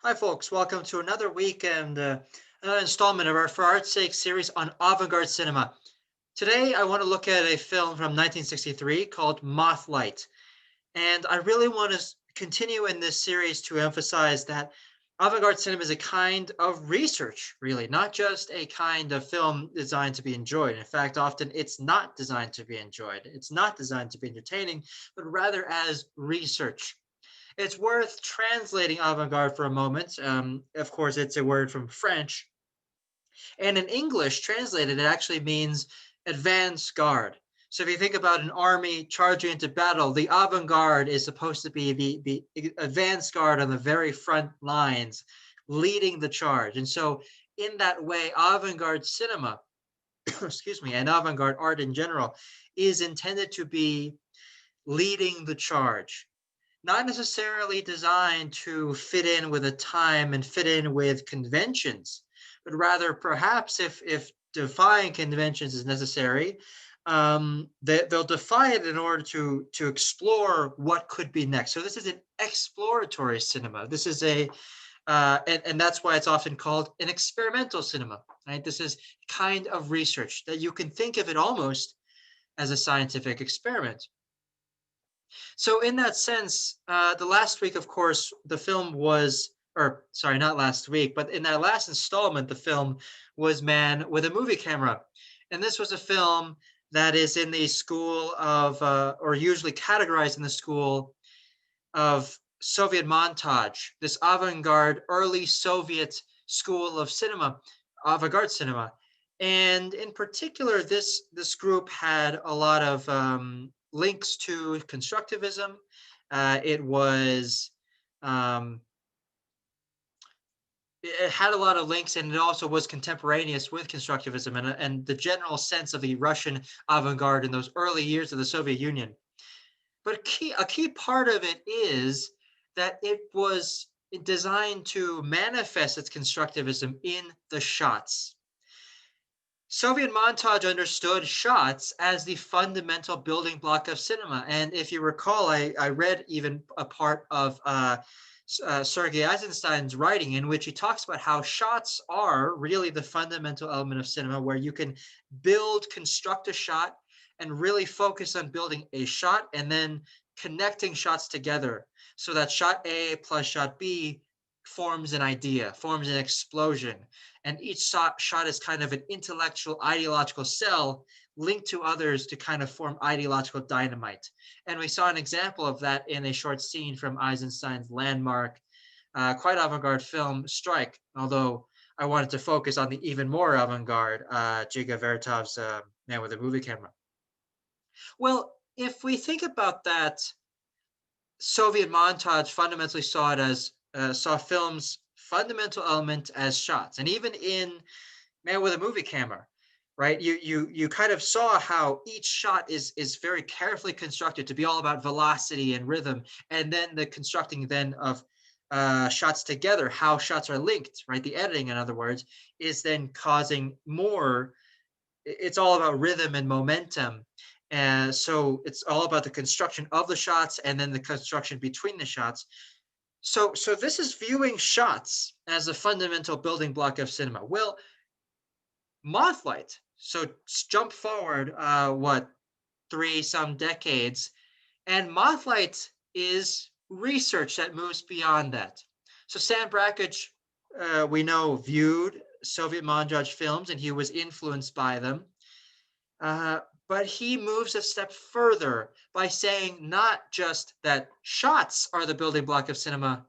Hi, folks. Welcome to another week and another installment of our For Art's Sake series on avant-garde cinema. Today, I want to look at a film from 1963 called Mothlight. And I really want to continue in this series to emphasize that avant-garde cinema is a kind of research, really, not just a kind of film designed to be enjoyed. In fact, often it's not designed to be enjoyed. It's not designed to be entertaining, but rather as research. It's worth translating avant-garde for a moment. Of course, it's a word from French. And in English, translated, it actually means advance guard. So if you think about an army charging into battle, the avant-garde is supposed to be the advance guard on the very front lines, leading the charge. And so in that way, avant-garde cinema, excuse me, and avant-garde art in general, is intended to be leading the charge, not necessarily designed to fit in with a time and fit in with conventions, but rather perhaps if defying conventions is necessary, they'll defy it in order to explore what could be next. So this is an exploratory cinema. This is and that's why it's often called an experimental cinema. Right? This is kind of research that you can think of it almost as a scientific experiment. So in that sense, the last week, of course, the film was, or sorry, not last week, but in that last installment, the film was Man with a Movie Camera. And this was a film that is in the school of, or usually categorized in the school of Soviet montage, this avant-garde, early Soviet school of cinema, avant-garde cinema. And in particular, this group had a lot of links to constructivism. It was um, it had a lot of links, and it also was contemporaneous with constructivism and the general sense of the Russian avant-garde in those early years of the Soviet Union. But a key part of it is that it was designed to manifest its constructivism in the shots. Soviet montage understood shots as the fundamental building block of cinema. And if you recall, I read even a part of Sergei Eisenstein's writing in which he talks about how shots are really the fundamental element of cinema, where you can construct a shot and really focus on building a shot and then connecting shots together so that shot A plus shot B forms an idea, forms an explosion. And each shot is kind of an intellectual, ideological cell linked to others to kind of form ideological dynamite. And we saw an example of that in a short scene from Eisenstein's landmark, quite avant-garde film Strike, although I wanted to focus on the even more avant-garde Jiga Vertov's Man with a Movie Camera. Well, if we think about that, Soviet montage fundamentally saw it as saw film's fundamental element as shots, and even in Man with a Movie Camera, right? You kind of saw how each shot is very carefully constructed to be all about velocity and rhythm, and then the constructing then of shots together, how shots are linked, right? The editing, in other words, is then causing more. It's all about rhythm and momentum. And so it's all about the construction of the shots and then the construction between the shots. So this is viewing shots as a fundamental building block of cinema. Well, Mothlight. So jump forward, three some decades, and Mothlight is research that moves beyond that. So Sam Brakhage, we know, viewed Soviet montage films and he was influenced by them. Uh, but he moves a step further by saying not just that shots are the building block of cinema,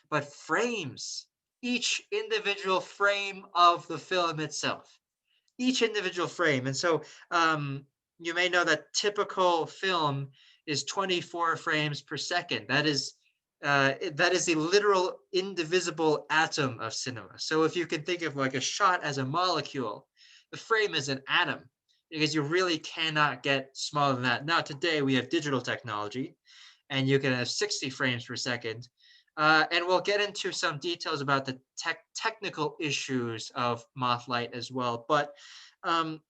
but frames, each individual frame of the film itself, each individual frame. And so you may know that typical film is 24 frames per second. That is the literal indivisible atom of cinema. So if you can think of like a shot as a molecule, the frame is an atom because you really cannot get smaller than that. Now today we have digital technology and you can have 60 frames per second. And we'll get into some details about the technical issues of Mothlight as well. But um,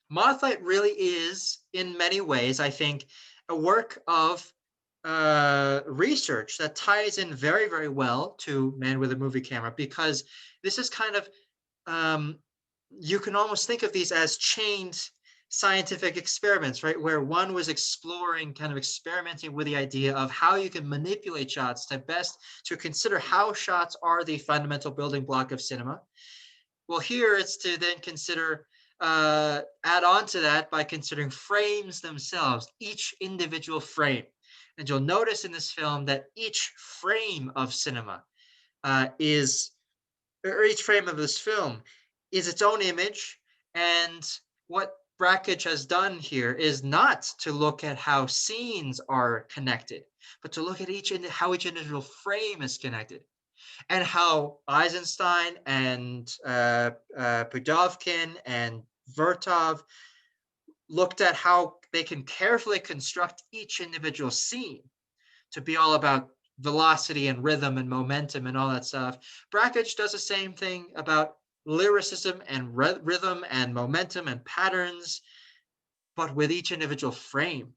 Mothlight really is, in many ways, I think, a work of research that ties in very, very well to Man with a Movie Camera, because this is kind of, um, you can almost think of these as chained scientific experiments, right? Where one was exploring, kind of experimenting with the idea of how you can manipulate shots to consider how shots are the fundamental building block of cinema. Well, here it's to then consider, add on to that by considering frames themselves, each individual frame. And you'll notice in this film that each frame of cinema is, or each frame of this film is its own image. And what Brakhage has done here is not to look at how scenes are connected, but to look at how each individual frame is connected, and how Eisenstein and Pudovkin and Vertov looked at how they can carefully construct each individual scene to be all about velocity and rhythm and momentum and all that stuff. Brakhage does the same thing about lyricism and rhythm and momentum and patterns, but with each individual frame.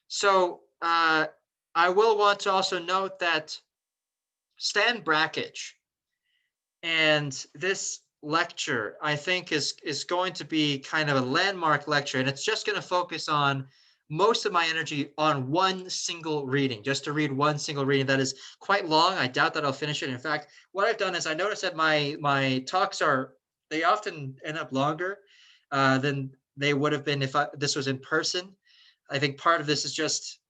So I will want to also note that Stan Brakhage, and this lecture, I think, is going to be kind of a landmark lecture, and it's just going to focus on most of my energy on one single reading, just to read one single reading that is quite long. I doubt that I'll finish it. In fact, what I've done is I noticed that my talks they often end up longer than they would have been if this was in person. I think part of this is just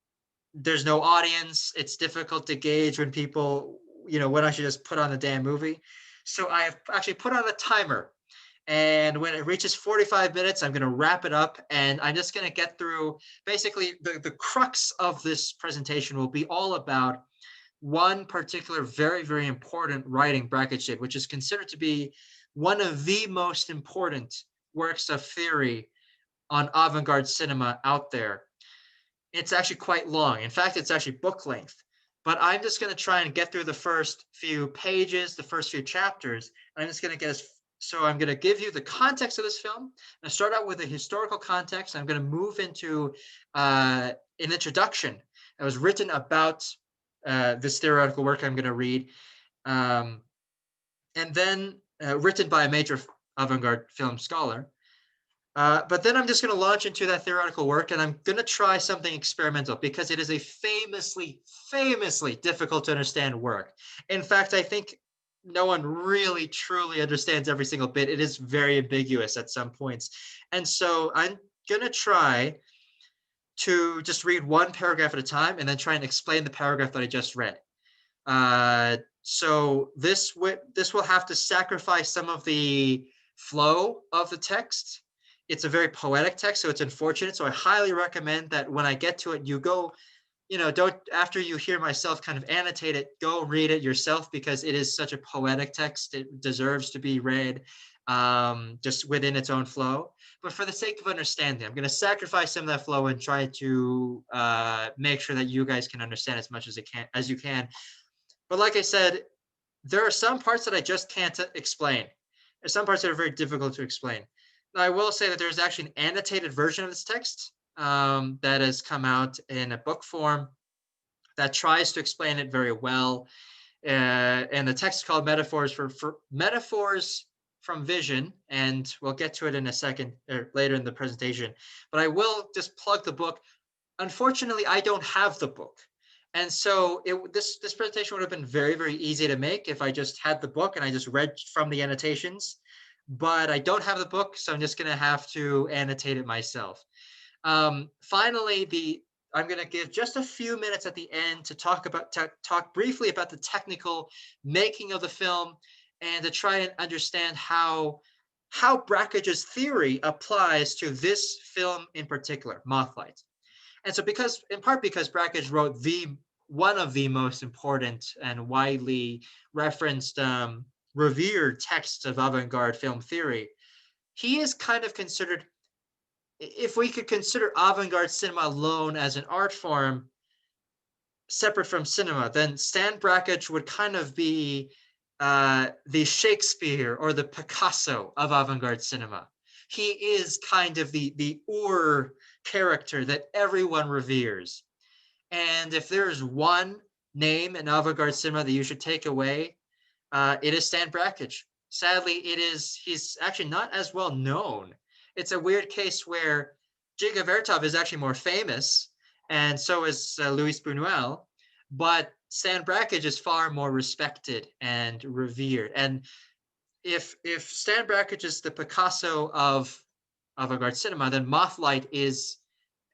there's no audience. It's difficult to gauge when people, when I should just put on the damn movie. So I have actually put on a timer, and when it reaches 45 minutes, I'm going to wrap it up, and I'm just going to get through basically the crux of this presentation will be all about one particular very, very important writing Brakhage did, which is considered to be one of the most important works of theory on avant-garde cinema out there. It's actually quite long. In fact, it's actually book length. But I'm just going to try and get through the first few pages, the first few chapters. And I'm just going to I'm going to give you the context of this film. I start out with a historical context. I'm going to move into an introduction that was written about this theoretical work I'm going to read, and then written by a major avant-garde film scholar. But then I'm just going to launch into that theoretical work, and I'm going to try something experimental because it is a famously difficult to understand work. In fact, I think no one really truly understands every single bit. It is very ambiguous at some points. And so I'm going to try to just read one paragraph at a time and then try and explain the paragraph that I just read. So this will have to sacrifice some of the flow of the text. It's a very poetic text, so it's unfortunate. So I highly recommend that when I get to it, you go, don't, after you hear myself kind of annotate it, go read it yourself, because it is such a poetic text. It deserves to be read just within its own flow. But for the sake of understanding, I'm going to sacrifice some of that flow and try to make sure that you guys can understand as much as you can. But like I said, there are some parts that I just can't explain. There's some parts that are very difficult to explain. Now, I will say that there's actually an annotated version of this text that has come out in a book form that tries to explain it very well. And the text is called Metaphors Metaphors from Vision, and we'll get to it in a second or later in the presentation. But I will just plug the book. Unfortunately, I don't have the book. And so this presentation would have been very, very easy to make if I just had the book and I just read from the annotations. But I don't have the book, so I'm just going to have to annotate it myself. Finally, I'm going to give just a few minutes at the end to talk briefly about the technical making of the film, and to try and understand how Brakhage's theory applies to this film in particular, Mothlight. And so in part because Brakhage wrote one of the most important and widely referenced revered texts of avant-garde film theory, he is kind of considered, if we could consider avant-garde cinema alone as an art form separate from cinema, then Stan Brakhage would kind of be the Shakespeare or the Picasso of avant-garde cinema. He is kind of the Ur character that everyone reveres. And if there's one name in avant-garde cinema that you should take away, it is Stan Brakhage. Sadly, he's actually not as well known. It's a weird case where Dziga Vertov is actually more famous, and so is Luis Buñuel, but Stan Brakhage is far more respected and revered. And if Stan Brakhage is the Picasso of avant-garde cinema, then Mothlight is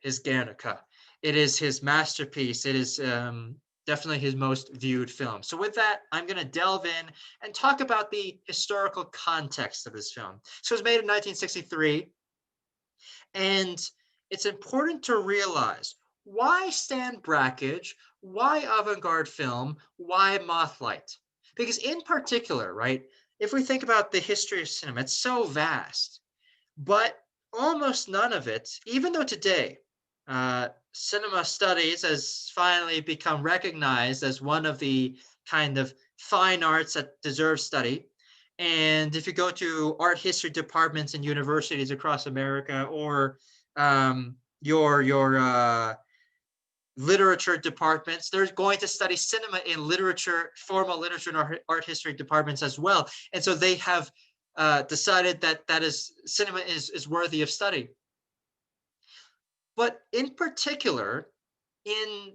his Guernica. It is his masterpiece. It is definitely his most viewed film. So with that, I'm going to delve in and talk about the historical context of this film. So it was made in 1963, and it's important to realize why Stan Brakhage, why avant-garde film, why Mothlight? Because in particular, right, if we think about the history of cinema, it's so vast, but almost none of it, even though today cinema studies has finally become recognized as one of the kind of fine arts that deserve study. And if you go to art history departments in universities across America, or your literature departments, they're going to study cinema in literature, formal literature and art history departments as well. And so they have decided that is cinema is worthy of study. But in particular, in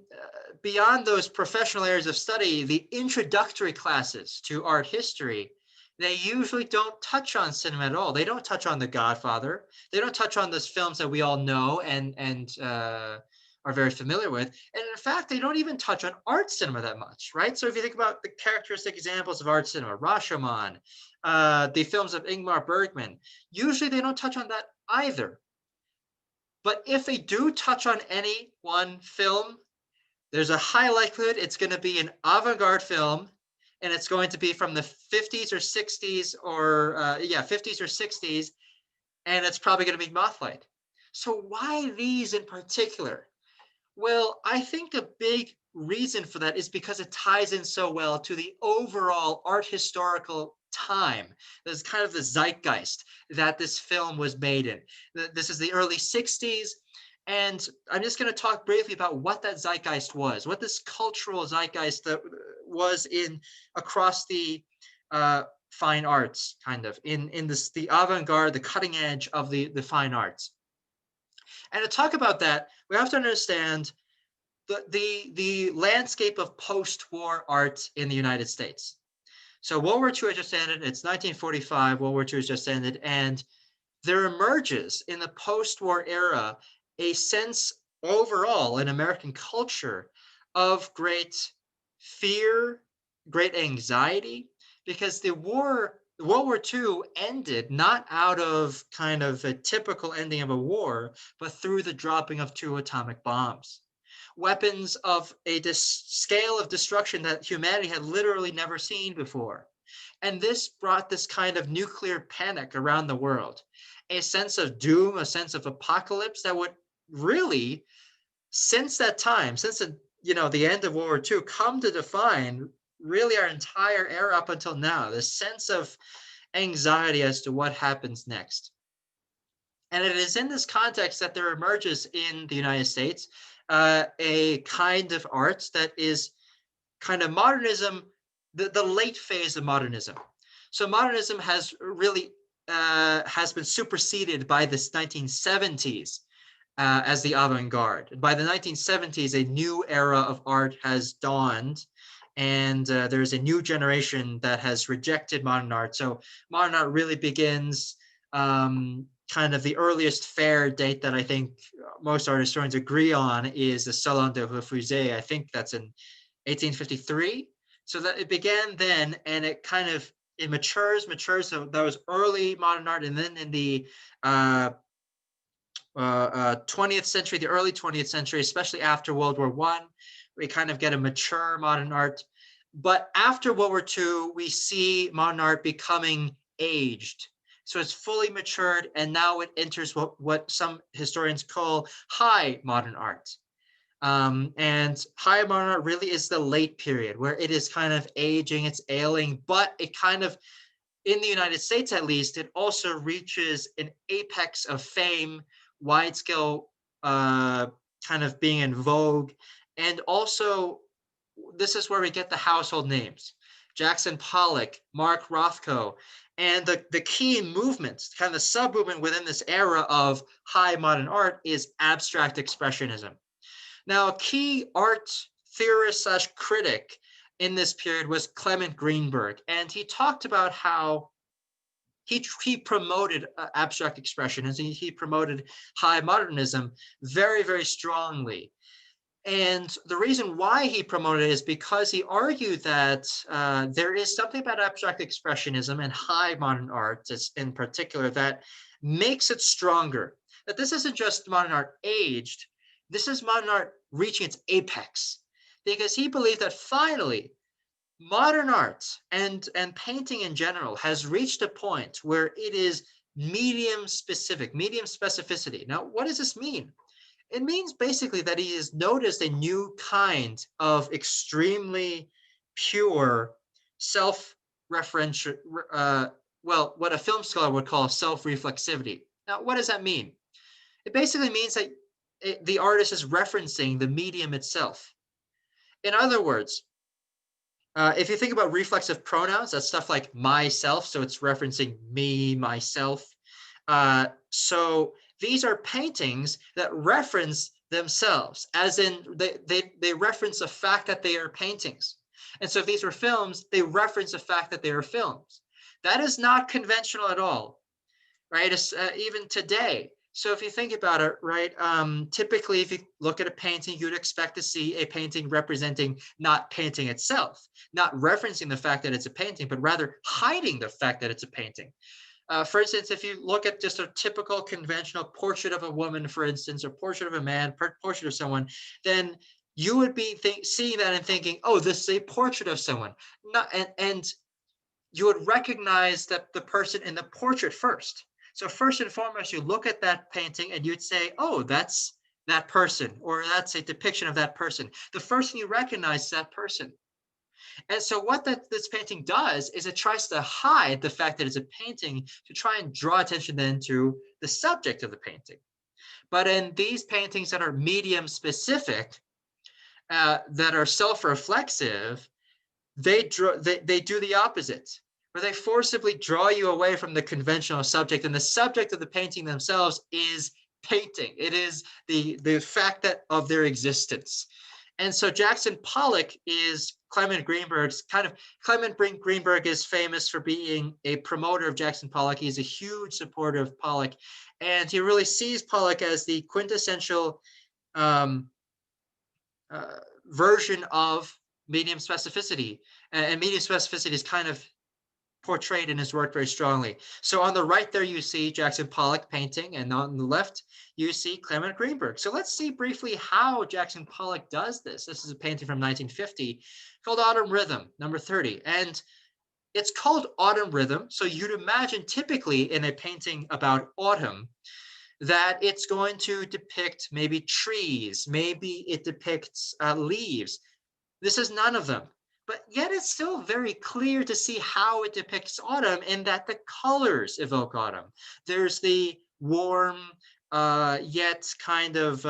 beyond those professional areas of study, the introductory classes to art history, they usually don't touch on cinema at all. They don't touch on The Godfather. They don't touch on those films that we all know and are very familiar with. And in fact, they don't even touch on art cinema that much, right? So if you think about the characteristic examples of art cinema, Rashomon, the films of Ingmar Bergman, usually they don't touch on that either. But if they do touch on any one film, there's a high likelihood it's going to be an avant-garde film, and it's going to be from the 50s or 60s, or 50s or 60s, and it's probably going to be Mothlight. So why these in particular? Well, I think a big reason for that is because it ties in so well to the overall art historical time. There's kind of the zeitgeist that this film was made in. This is the early 60s. And I'm just going to talk briefly about what that zeitgeist was, what this cultural zeitgeist that was in across the fine arts, kind of in this the avant-garde, the cutting edge of the fine arts. And to talk about that, we have to understand the landscape of post-war art in the United States. So World War II had just ended. It's 1945. World War II has just ended, and there emerges in the post-war era a sense overall in American culture of great fear, great anxiety, because World War II ended not out of kind of a typical ending of a war, but through the dropping of 2 atomic bombs. Weapons of a scale of destruction that humanity had literally never seen before. And this brought this kind of nuclear panic around the world, a sense of doom, a sense of apocalypse that would really, since that time, since the end of World War II, come to define really our entire era up until now, this sense of anxiety as to what happens next. And it is in this context that there emerges in the United States a kind of art that is kind of modernism, the late phase of modernism. So modernism has really has been superseded by this 1970s as the avant-garde. By the 1970s, a new era of art has dawned, and there's a new generation that has rejected modern art. So modern art really begins kind of the earliest fair date that I think most art historians agree on is the Salon des Refusés. I think that's in 1853. So that it began then, and it kind of it matures. So that was early modern art, and then in the 20th century, the early 20th century, especially after World War I, we kind of get a mature modern art. But after World War II, we see modern art becoming aged. So it's fully matured, and now it enters what some historians call high modern art. And high modern art really is the late period where it is kind of aging, it's ailing, but it kind of, in the United States at least, it also reaches an apex of fame, wide scale kind of being in vogue. And also, this is where we get the household names. Jackson Pollock, Mark Rothko, and the key movements, kind of the sub-movement within this era of high modern art is abstract expressionism. Now, a key art theorist slash critic in this period was Clement Greenberg, and he talked about how he promoted abstract expressionism. He promoted high modernism very, very strongly. And the reason why he promoted it is because he argued that there is something about abstract expressionism and high modern art in particular that makes it stronger. That this isn't just modern art aged, this is modern art reaching its apex. Because he believed that finally, modern art and painting in general has reached a point where it is medium specific, medium specificity. Now, what does this mean? It means basically that he has noticed a new kind of extremely pure self-referential, what a film scholar would call self-reflexivity. Now, what does that mean? It basically means that the artist is referencing the medium itself. In other words, if you think about reflexive pronouns, that's stuff like myself, so it's referencing me, myself. So these are paintings that reference themselves, as in they reference the fact that they are paintings. And so if these were films, they reference the fact that they are films. That is not conventional at all, right? Even today. So if you think about it, right, typically if you look at a painting, you'd expect to see a painting representing not painting itself, not referencing the fact that it's a painting, but rather hiding the fact that it's a painting. For instance, if you look at just a typical conventional portrait of a woman, for instance, or portrait of a man, portrait of someone, then you would be seeing that and thinking, oh, this is a portrait of someone. And you would recognize that the person in the portrait first. So first and foremost, you look at that painting and you'd say, oh, that's that person, or that's a depiction of that person. The first thing you recognize is that person. And so what this painting does is it tries to hide the fact that it's a painting to try and draw attention then to the subject of the painting. But in these paintings that are medium specific, that are self-reflexive, they do the opposite, where they forcibly draw you away from the conventional subject, and the subject of the painting themselves is painting. It is the fact that of their existence. And so Jackson Pollock is Clement Greenberg's Clement Greenberg is famous for being a promoter of Jackson Pollock. He's a huge supporter of Pollock, and he really sees Pollock as the quintessential version of medium specificity. And medium specificity is kind of portrayed in his work very strongly. So on the right there, you see Jackson Pollock painting, and on the left, you see Clement Greenberg. So let's see briefly how Jackson Pollock does this. This is a painting from 1950 called Autumn Rhythm, number 30. And it's called Autumn Rhythm. So you'd imagine typically in a painting about autumn that it's going to depict maybe trees, maybe it depicts leaves. This is none of them. But yet it's still very clear to see how it depicts autumn in that the colors evoke autumn. There's the warm, yet kind of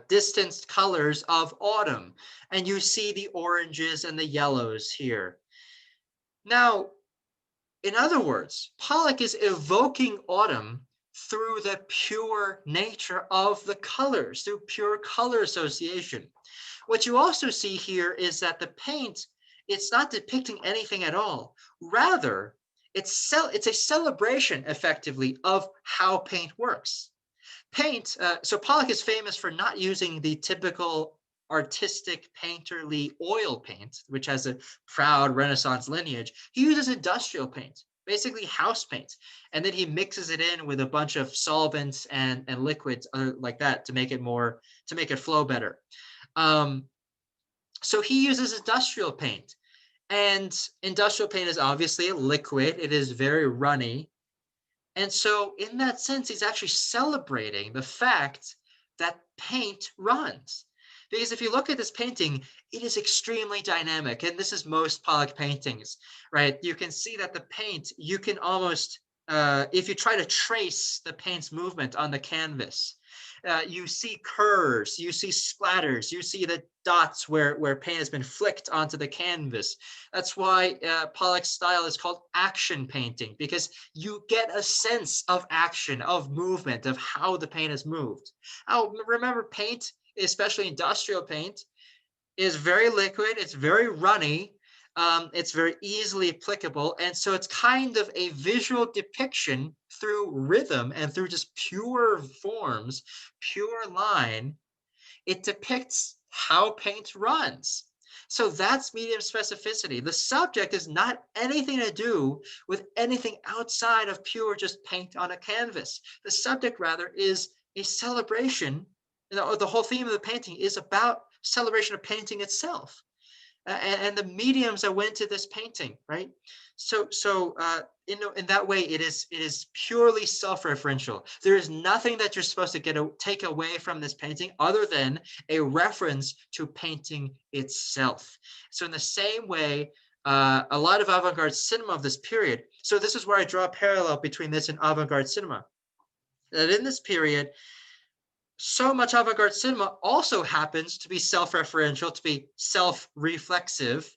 distanced colors of autumn. And you see the oranges and the yellows here. Now, in other words, Pollock is evoking autumn through the pure nature of the colors, through pure color association. What you also see here is that the paint, it's not depicting anything at all. Rather, it's a celebration, effectively, of how paint works. Paint, so Pollock is famous for not using the typical artistic painterly oil paint, which has a proud Renaissance lineage. He uses industrial paint, basically house paint, and then he mixes it in with a bunch of solvents and liquids like that to make it flow better. So he uses industrial paint, and industrial paint is obviously a liquid. It is very runny. And so in that sense, he's actually celebrating the fact that paint runs. Because if you look at this painting, it is extremely dynamic. And this is most Pollock paintings, right? You can see that the paint, you can almost, if you try to trace the paint's movement on the canvas, You see curves, you see splatters, you see the dots where paint has been flicked onto the canvas. That's why Pollock's style is called action painting, because you get a sense of action, of movement, of how the paint has moved. Now, remember, paint, especially industrial paint, is very liquid, it's very runny, it's very easily applicable. And so it's kind of a visual depiction through rhythm and through just pure forms, pure line. It depicts how paint runs. So that's medium specificity. The subject is not anything to do with anything outside of pure just paint on a canvas. The subject, rather, is a celebration. The whole theme of the painting is about celebration of painting itself. And the mediums that went to this painting, right? So in that way, it is purely self-referential. There is nothing that you're supposed to take away from this painting other than a reference to painting itself. So in the same way, a lot of avant-garde cinema of this period. So this is where I draw a parallel between this and avant-garde cinema. That in this period, so much avant-garde cinema also happens to be self-referential, to be self-reflexive,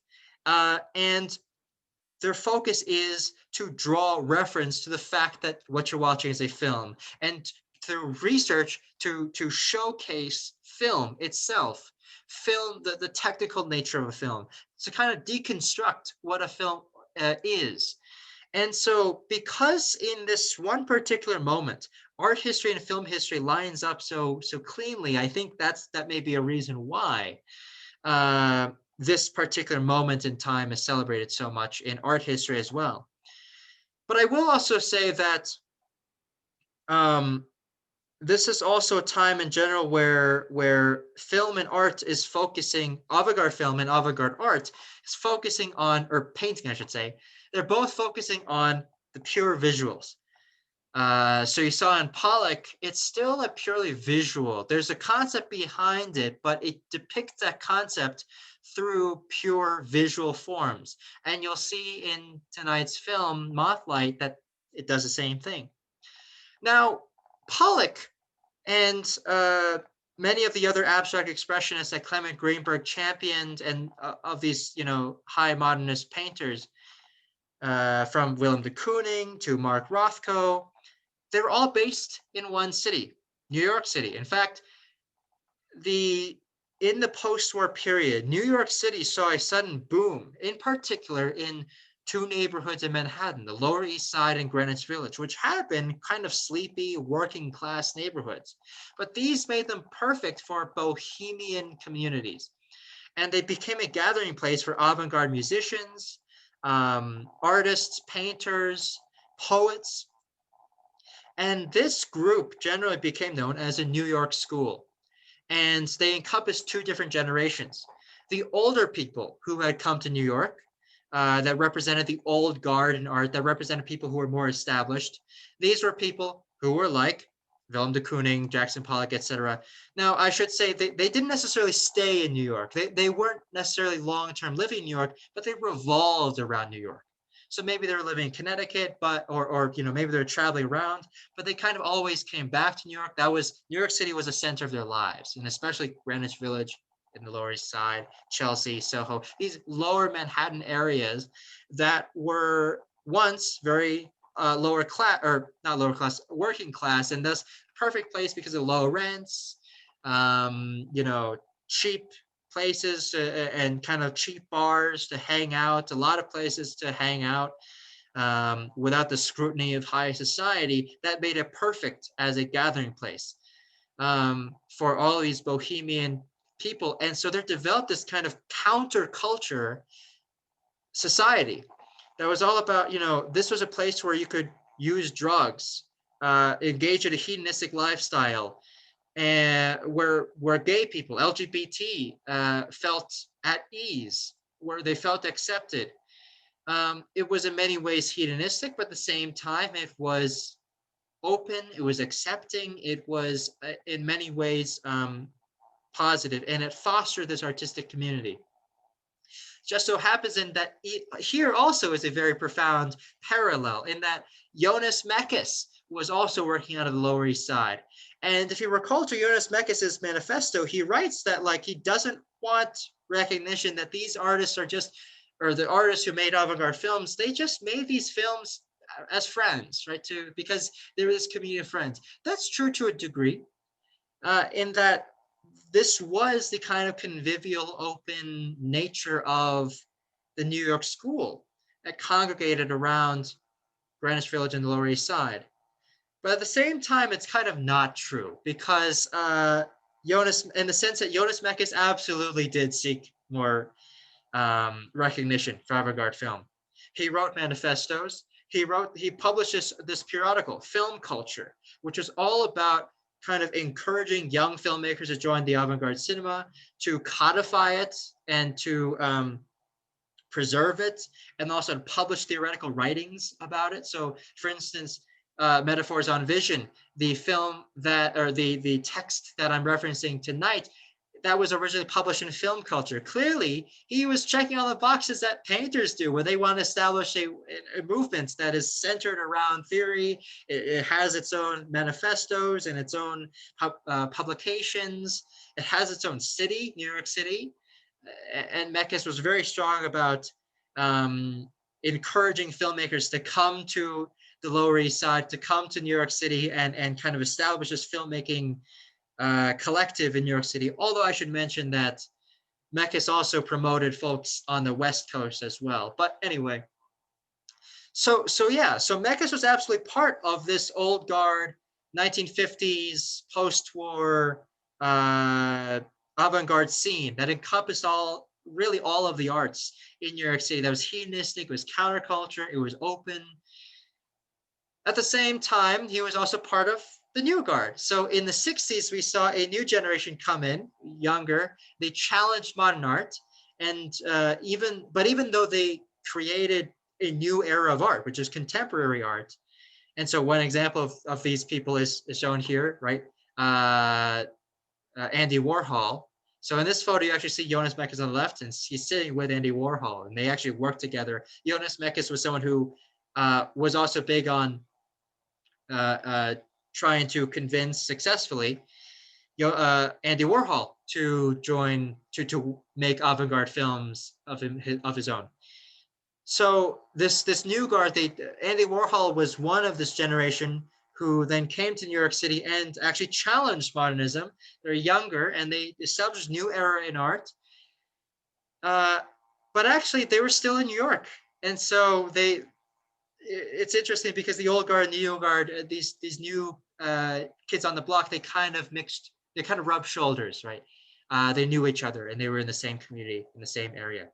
and their focus is to draw reference to the fact that what you're watching is a film, and through research to showcase film itself, the technical nature of a film, to kind of deconstruct what a film is. And so because in this one particular moment, art history and film history lines up so cleanly, I think that may be a reason why this particular moment in time is celebrated so much in art history as well. But I will also say that this is also a time in general where film and art is focusing, avant-garde film and avant-garde art is focusing on, or painting, I should say, they're both focusing on the pure visuals. So you saw in Pollock, it's still a purely visual. There's a concept behind it, but it depicts that concept through pure visual forms. And you'll see in tonight's film, Mothlight, that it does the same thing. Now, Pollock and many of the other abstract expressionists that Clement Greenberg championed, and of these, high modernist painters, from Willem de Kooning to Mark Rothko, they were all based in one city, New York City. In fact, in the post-war period, New York City saw a sudden boom, in particular in two neighborhoods in Manhattan, the Lower East Side and Greenwich Village, which had been kind of sleepy, working class neighborhoods. But these made them perfect for bohemian communities. And they became a gathering place for avant-garde musicians, artists, painters, poets. And this group generally became known as a New York school. And they encompassed two different generations. The older people who had come to New York, that represented the old guard in art, that represented people who were more established. These were people who were like Willem de Kooning, Jackson Pollock, etc. Now, I should say they didn't necessarily stay in New York. They weren't necessarily long-term living in New York, but they revolved around New York. So maybe they were living in Connecticut, or maybe they're traveling around, but they kind of always came back to New York. New York City was the center of their lives, and especially Greenwich Village in the Lower East Side, Chelsea, Soho, these lower Manhattan areas that were once very lower class, or not lower class, working class, and thus perfect place because of low rents, cheap places and kind of cheap bars to hang out, a lot of places to hang out without the scrutiny of high society. That made it perfect as a gathering place for all these bohemian people. And so there developed this kind of counterculture society that was all about, this was a place where you could use drugs, engage in a hedonistic lifestyle, and where gay people, LGBT, felt at ease, where they felt accepted. It was in many ways hedonistic, but at the same time, it was open, it was accepting, it was in many ways positive, and it fostered this artistic community. Just so happens in that here also is a very profound parallel in that Jonas Mekas was also working out of the Lower East Side. And if you recall to Jonas Mekas' manifesto, he writes that like he doesn't want recognition that these artists are just, or the artists who made avant-garde films, they just made these films as friends, right? Because they were this community of friends. That's true to a degree, in that this was the kind of convivial, open nature of the New York school that congregated around Greenwich Village and the Lower East Side. But at the same time, it's kind of not true because Jonas, in the sense that Jonas Mekas absolutely did seek more recognition for avant-garde film. He wrote manifestos. He published this periodical, Film Culture, which was all about kind of encouraging young filmmakers to join the avant-garde cinema, to codify it and to preserve it, and also to publish theoretical writings about it. So, for instance, Metaphors on Vision, the film that, or the text that I'm referencing tonight, that was originally published in Film Culture. Clearly, he was checking all the boxes that painters do, where they want to establish a movement that is centered around theory. It has its own manifestos and its own publications. It has its own city, New York City. And Mekas was very strong about encouraging filmmakers to come to the Lower East Side, to come to New York City and kind of establish this filmmaking collective in New York City. Although I should mention that Mekas also promoted folks on the West Coast as well. But anyway, so Mekas was absolutely part of this old guard 1950s post-war avant-garde scene that encompassed really all of the arts in New York City. That was hedonistic, it was counterculture, it was open. At the same time, he was also part of the new guard. So in the 60s, we saw a new generation come in, younger. They challenged modern art, and even though they created a new era of art, which is contemporary art. And so one example of these people is shown here, right? Andy Warhol. So in this photo, you actually see Jonas Mekas on the left, and he's sitting with Andy Warhol, and they actually worked together. Jonas Mekas was someone who was also big on trying to convince successfully Andy Warhol to join, to make avant-garde films of his own. So this new guard, Andy Warhol was one of this generation who then came to New York City and actually challenged modernism. They're younger and they established a new era in art. But actually, they were still in New York, and so it's interesting because the old guard and the new guard, these new kids on the block, they kind of rubbed shoulders, right? They knew each other and they were in the same community, in the same area.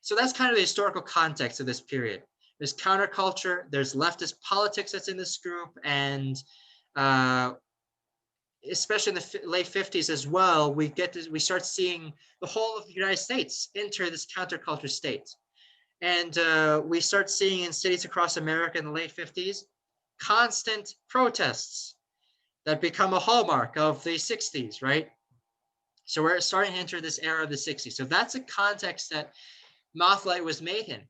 So that's kind of the historical context of this period. There's counterculture, there's leftist politics that's in this group, and especially in the late 50s as well, we start seeing the whole of the United States enter this counterculture state. And we start seeing in cities across America in the late 50s, constant protests that become a hallmark of the 60s, right? So we're starting to enter this era of the 60s. So that's a context that Mothlight was made in.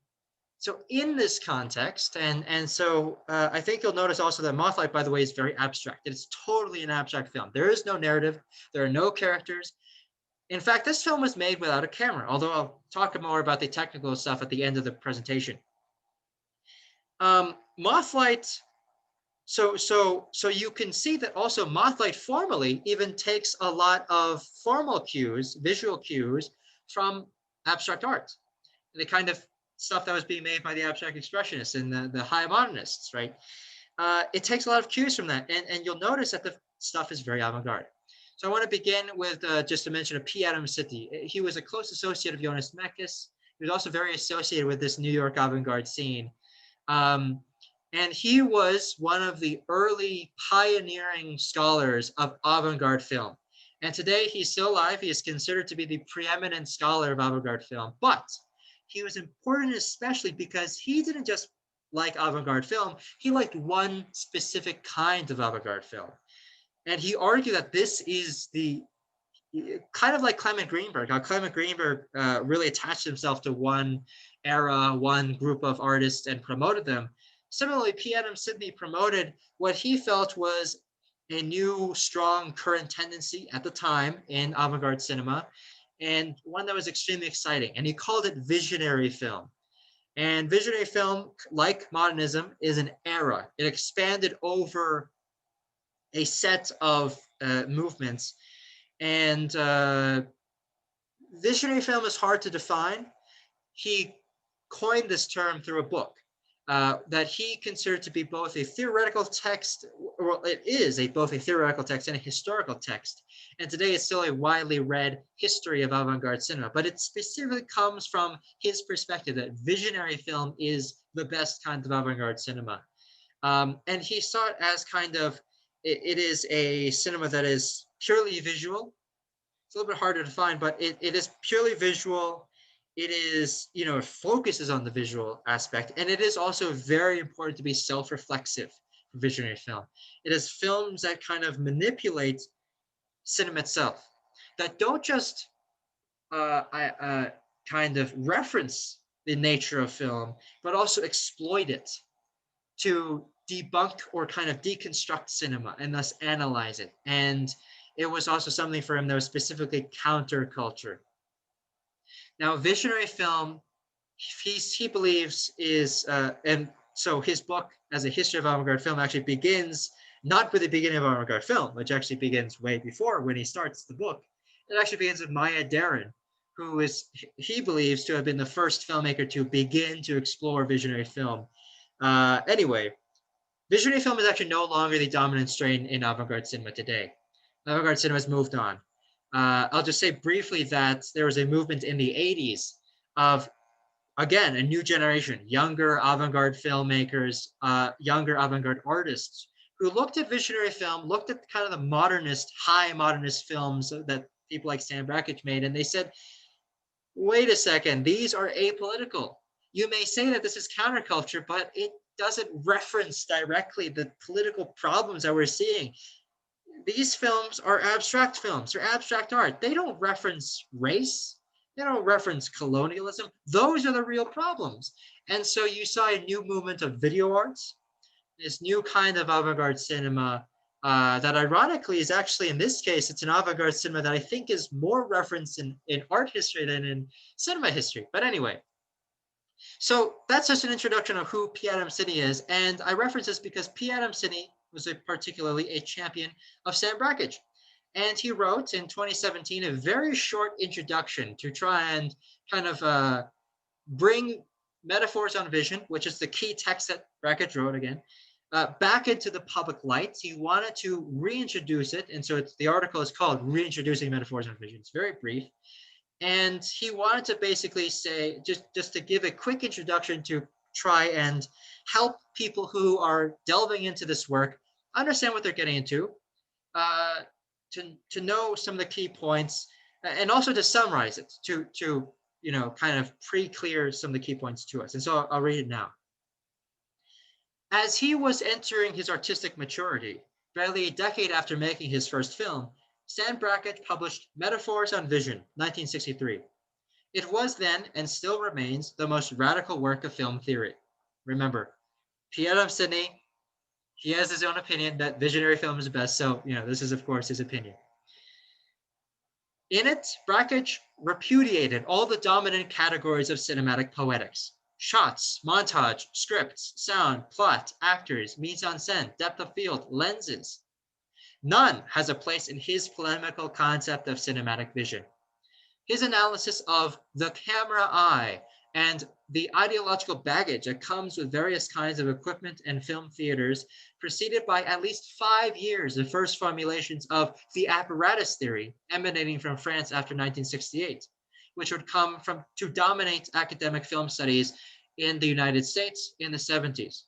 So in this context, and so I think you'll notice also that Mothlight, by the way, is very abstract. It's totally an abstract film. There is no narrative. There are no characters. In fact, this film was made without a camera, although I'll talk more about the technical stuff at the end of the presentation. Mothlight, so you can see that also Mothlight formally even takes a lot of formal cues, visual cues from abstract art, the kind of stuff that was being made by the abstract expressionists and the high modernists, right? It takes a lot of cues from that, and you'll notice that the stuff is very avant-garde. So I want to begin with just to mention P. Adam City. He was a close associate of Jonas Mekas. He was also very associated with this New York avant-garde scene. And he was one of the early pioneering scholars of avant-garde film. And today he's still alive. He is considered to be the preeminent scholar of avant-garde film. But he was important especially because he didn't just like avant-garde film. He liked one specific kind of avant-garde film. And he argued that this is the kind of like Clement Greenberg. How Clement Greenberg really attached himself to one era, one group of artists and promoted them. Similarly, P. Adam Sidney promoted what he felt was a new, strong current tendency at the time in avant-garde cinema, and one that was extremely exciting. And he called it visionary film. And visionary film, like modernism, is an era. It expanded over a set of movements. And visionary film is hard to define. He coined this term through a book that he considered to be both a theoretical text, well, it is both a theoretical text and a historical text. And today it's still a widely read history of avant-garde cinema, but it specifically comes from his perspective that visionary film is the best kind of avant-garde cinema. And he saw it as kind of, it is a cinema that is purely visual. It's a little bit harder to define, but it is purely visual. It is, it focuses on the visual aspect, and it is also very important to be self-reflexive for visionary film. It is films that kind of manipulate cinema itself, that don't just kind of reference the nature of film, but also exploit it to debunk or kind of deconstruct cinema and thus analyze it. And it was also something for him that was specifically counterculture. Now, visionary film, he believes is, and so his book as a history of avant-garde film actually begins not with the beginning of avant-garde film, which actually begins way before when he starts the book. It actually begins with Maya Deren, who is, he believes to have been the first filmmaker to begin to explore visionary film. Anyway, visionary film is actually no longer the dominant strain in avant-garde cinema today. Avant-garde cinema has moved on. I'll just say briefly that there was a movement in the 80s of, again, a new generation, younger avant-garde filmmakers, younger avant-garde artists who looked at visionary film, looked at kind of the modernist, high modernist films that people like Stan Brakhage made, and they said, wait a second, these are apolitical. You may say that this is counterculture, but it doesn't reference directly the political problems that we're seeing. These films are abstract films. They're abstract art. They don't reference race. They don't reference colonialism. Those are the real problems. And so you saw a new movement of video arts, this new kind of avant-garde cinema that ironically is actually, in this case, it's an avant-garde cinema that I think is more referenced in art history than in cinema history. But anyway, so that's just an introduction of who P. Adam Sidney is. And I reference this because P. Adam Sidney was particularly a champion of Stan Brakhage. And he wrote in 2017 a very short introduction to try and kind of bring metaphors on vision, which is the key text that Brakhage wrote again, back into the public light. He wanted to reintroduce it. And so the article is called Reintroducing Metaphors on Vision. It's very brief. And he wanted to basically say, just to give a quick introduction to try and help people who are delving into this work understand what they're getting into, to know some of the key points, and also to summarize it, to kind of pre-clear some of the key points to us. And so I'll read it now. As he was entering his artistic maturity, barely a decade after making his first film, Stan Brakhage published Metaphors on Vision, 1963. It was then, and still remains, the most radical work of film theory. Remember, P. Adam Sidney, he has his own opinion that visionary film is the best, so, this is, of course, his opinion. In it, Brakhage repudiated all the dominant categories of cinematic poetics: shots, montage, scripts, sound, plot, actors, mise-en-scène, depth of field, lenses. None has a place in his polemical concept of cinematic vision. His analysis of the camera eye and the ideological baggage that comes with various kinds of equipment and film theaters, preceded by at least 5 years of first formulations of the apparatus theory emanating from France after 1968, which would come to dominate academic film studies in the United States in the 70s.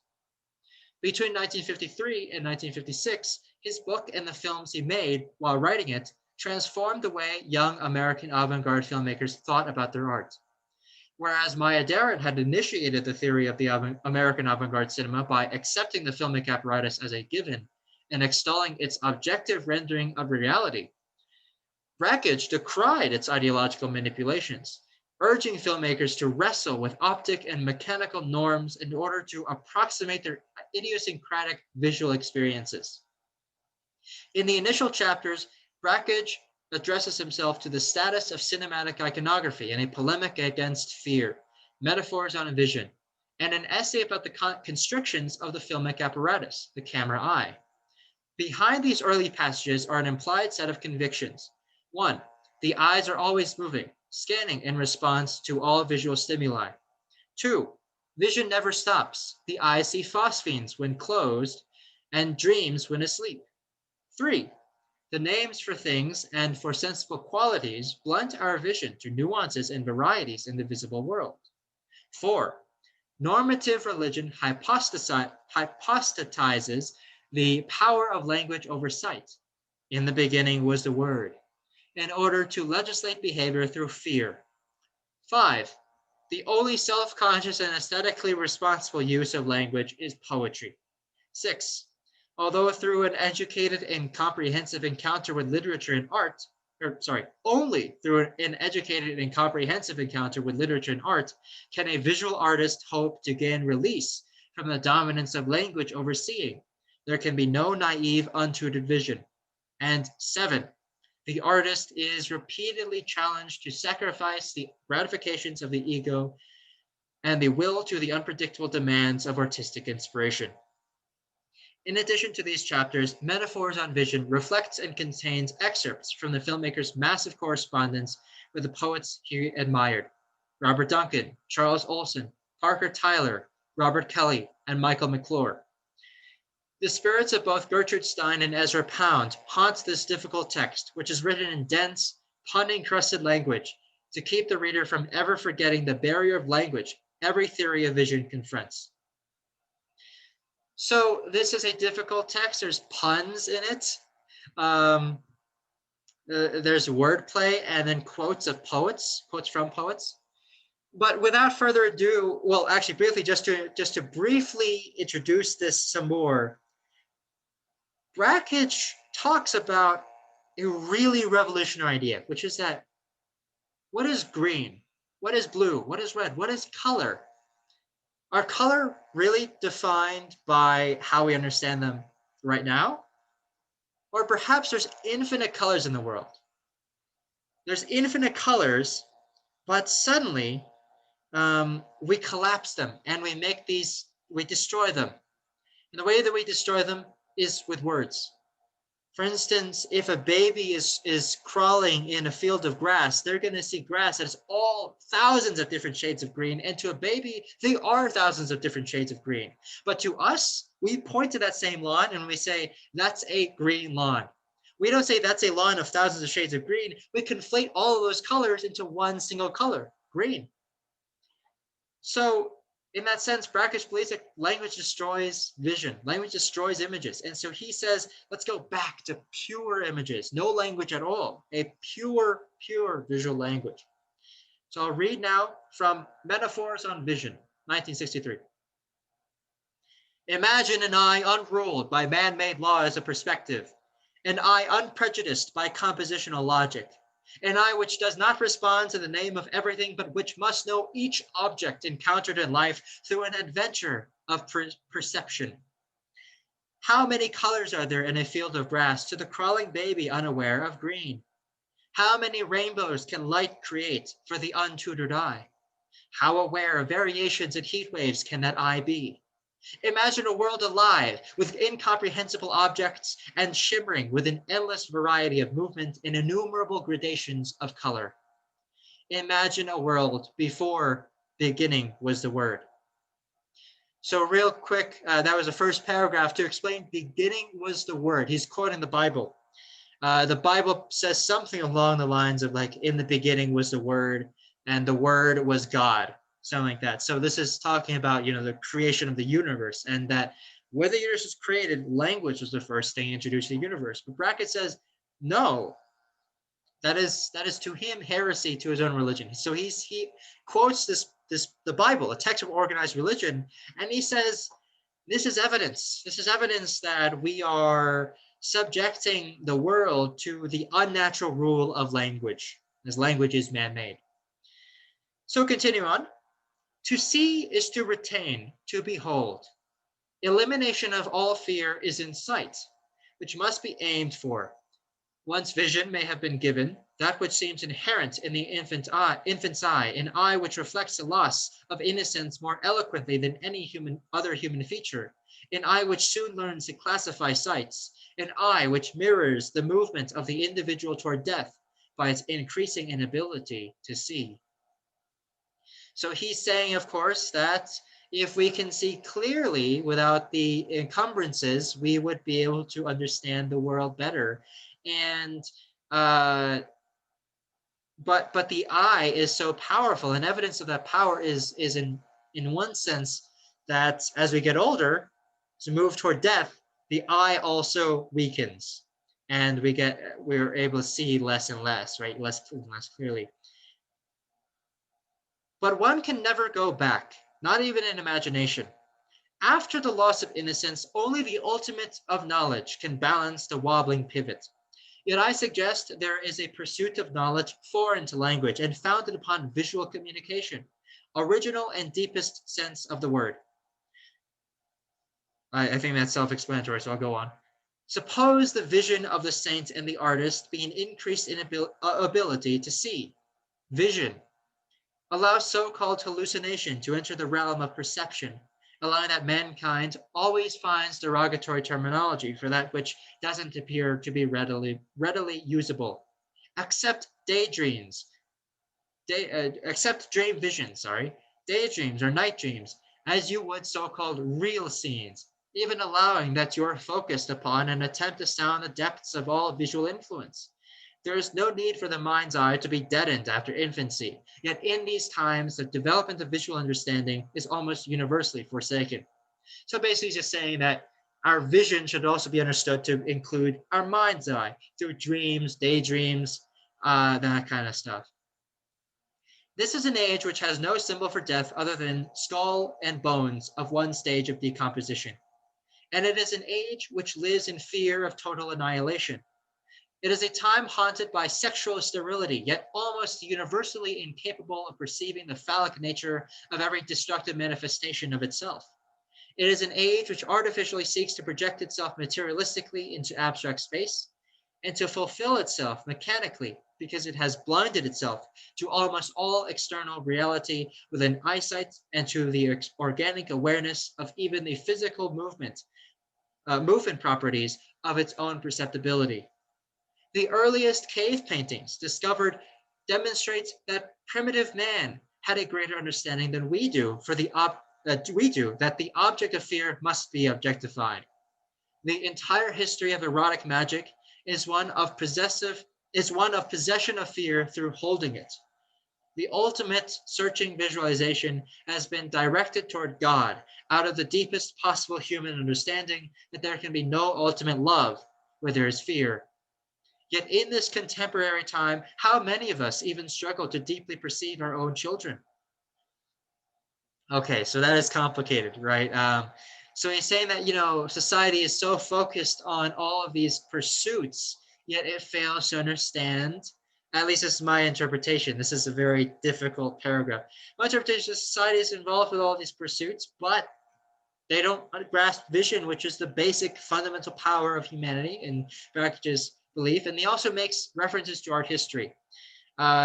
Between 1953 and 1956, his book and the films he made while writing it transformed the way young American avant-garde filmmakers thought about their art. Whereas Maya Deren had initiated the theory of the American avant-garde cinema by accepting the filmic apparatus as a given and extolling its objective rendering of reality, Brakhage decried its ideological manipulations urging filmmakers to wrestle with optic and mechanical norms in order to approximate their idiosyncratic visual experiences. In the initial chapters, Brakhage addresses himself to the status of cinematic iconography in a polemic against fear, metaphors on vision, and an essay about the constrictions of the filmic apparatus, the camera eye. Behind these early passages are an implied set of convictions. One, the eyes are always moving, scanning in response to all visual stimuli. Two, vision never stops. The eyes see phosphenes when closed and dreams when asleep. Three, the names for things and for sensible qualities blunt our vision to nuances and varieties in the visible world. Four, normative religion hypostatizes the power of language over sight. In the beginning was the word, in order to legislate behavior through fear. Five, the only self-conscious and aesthetically responsible use of language is poetry. Six, although through an educated and comprehensive encounter with literature and art, only through an educated and comprehensive encounter with literature and art can a visual artist hope to gain release from the dominance of language over seeing. There can be no naive, untutored vision. And seven, the artist is repeatedly challenged to sacrifice the gratifications of the ego and the will to the unpredictable demands of artistic inspiration. In addition to these chapters, Metaphors on Vision reflects and contains excerpts from the filmmaker's massive correspondence with the poets he admired: Robert Duncan, Charles Olson, Parker Tyler, Robert Kelly, and Michael McClure. The spirits of both Gertrude Stein and Ezra Pound haunt this difficult text, which is written in dense, pun-encrusted language to keep the reader from ever forgetting the barrier of language every theory of vision confronts. So this is a difficult text. There's puns in it. There's wordplay and then quotes from poets. But without further ado, well, actually, briefly, just to briefly introduce this some more, Brakhage talks about a really revolutionary idea, which is that what is green? What is blue? What is red? What is color? Are color really defined by how we understand them right now? Or perhaps there's infinite colors in the world. There's infinite colors, but suddenly we collapse them and we destroy them. And the way that we destroy them is with words. For instance, if a baby is crawling in a field of grass, they're going to see grass that's all thousands of different shades of green. And to a baby, they are thousands of different shades of green. But to us, we point to that same lawn and we say, that's a green lawn. We don't say that's a lawn of thousands of shades of green. We conflate all of those colors into one single color, green. So in that sense, Brakhage believes that language destroys vision. Language destroys images. And so he says, let's go back to pure images, no language at all, a pure visual language. So I'll read now from Metaphors on Vision, 1963. Imagine an eye unruled by man-made laws of perspective, an eye unprejudiced by compositional logic, an eye which does not respond to the name of everything, but which must know each object encountered in life through an adventure of perception. How many colors are there in a field of grass to the crawling baby unaware of green? How many rainbows can light create for the untutored eye? How aware of variations in heat waves can that eye be? Imagine a world alive with incomprehensible objects and shimmering with an endless variety of movement in innumerable gradations of color. Imagine a world before beginning was the word. So real quick, that was the first paragraph to explain beginning was the word. He's quoting the Bible. The Bible says something along the lines of like, in the beginning was the word and the word was God. Something like that. So this is talking about, the creation of the universe, and that when the universe was created, language was the first thing introduced to the universe. But Brakhage says, no, that is to him heresy to his own religion. So he quotes the Bible, a text of organized religion, and he says, this is evidence. This is evidence that we are subjecting the world to the unnatural rule of language, as language is man-made. So continue on. To see is to retain, to behold. Elimination of all fear is in sight, which must be aimed for. Once vision may have been given, that which seems inherent in the infant's eye, an eye which reflects the loss of innocence more eloquently than any other human feature, an eye which soon learns to classify sights, an eye which mirrors the movement of the individual toward death by its increasing inability to see. So he's saying, of course, that if we can see clearly without the encumbrances, we would be able to understand the world better. And uh, but the eye is so powerful, and evidence of that power is in one sense that as we get older, to move toward death, the eye also weakens, and we're able to see less and less, right? Less and less clearly. But one can never go back, not even in imagination. After the loss of innocence, only the ultimate of knowledge can balance the wobbling pivot. Yet I suggest there is a pursuit of knowledge foreign to language and founded upon visual communication, original and deepest sense of the word. I think that's self-explanatory, so I'll go on. Suppose the vision of the saint and the artist be an increased ability to see. Vision allows so-called hallucination to enter the realm of perception, allowing that mankind always finds derogatory terminology for that which doesn't appear to be readily usable. Accept daydreams, accept dream visions, daydreams or night dreams, as you would so-called real scenes, even allowing that you're focused upon and attempt to sound the depths of all visual influence. There is no need for the mind's eye to be deadened after infancy, yet in these times, the development of visual understanding is almost universally forsaken. So basically, just saying that our vision should also be understood to include our mind's eye through dreams, daydreams, that kind of stuff. This is an age which has no symbol for death other than skull and bones of one stage of decomposition. And it is an age which lives in fear of total annihilation. It is a time haunted by sexual sterility, yet almost universally incapable of perceiving the phallic nature of every destructive manifestation of itself. It is an age which artificially seeks to project itself materialistically into abstract space and to fulfill itself mechanically because it has blinded itself to almost all external reality within eyesight and to the organic awareness of even the physical movement properties of its own perceptibility. The earliest cave paintings discovered demonstrates that primitive man had a greater understanding than we do that the object of fear must be objectified. The entire history of erotic magic is one of possession of fear through holding it. The ultimate searching visualization has been directed toward God out of the deepest possible human understanding that there can be no ultimate love where there is fear. Yet in this contemporary time, how many of us even struggle to deeply perceive our own children? Okay, so that is complicated, right? So he's saying that, society is so focused on all of these pursuits, yet it fails to understand. At least this is my interpretation. This is a very difficult paragraph. My interpretation is society is involved with all these pursuits, but they don't grasp vision, which is the basic fundamental power of humanity in Brakhage's belief. And he also makes references to art history,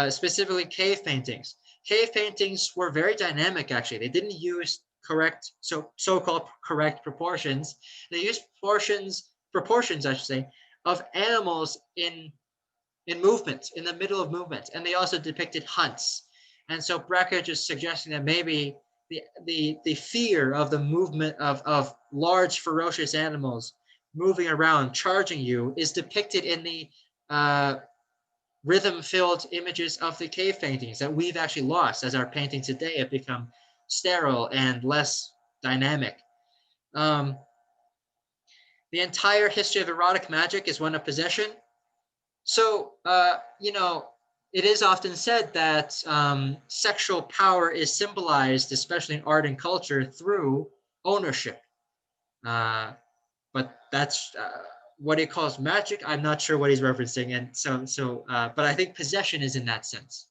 specifically cave paintings. Cave paintings were very dynamic, actually. They didn't use so-called correct proportions. They used proportions, I should say, of animals in movement, in the middle of movement. And they also depicted hunts. And so Brakhage is suggesting that maybe the fear of the movement of large ferocious animals moving around, charging you, is depicted in the rhythm-filled images of the cave paintings that we've actually lost as our paintings today have become sterile and less dynamic. The entire history of erotic magic is one of possession. So, it is often said that sexual power is symbolized, especially in art and culture, through ownership. But that's what he calls magic. I'm not sure what he's referencing, and but I think possession is in that sense.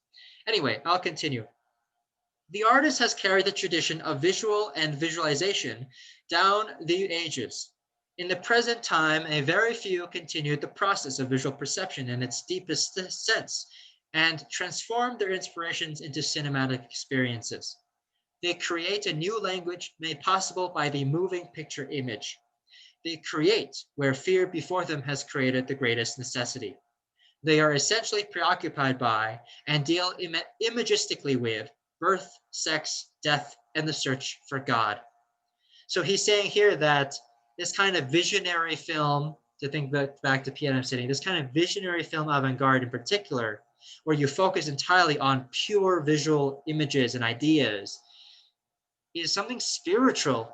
Anyway, I'll continue. The artist has carried the tradition of visual and visualization down the ages. In the present time, a very few continued the process of visual perception in its deepest sense and transformed their inspirations into cinematic experiences. They create a new language made possible by the moving picture image. They create where fear before them has created the greatest necessity. They are essentially preoccupied by and deal imagistically with birth, sex, death, and the search for God. So he's saying here that this kind of visionary film, to think back to Piano City, this kind of visionary film avant-garde in particular, where you focus entirely on pure visual images and ideas, is something spiritual.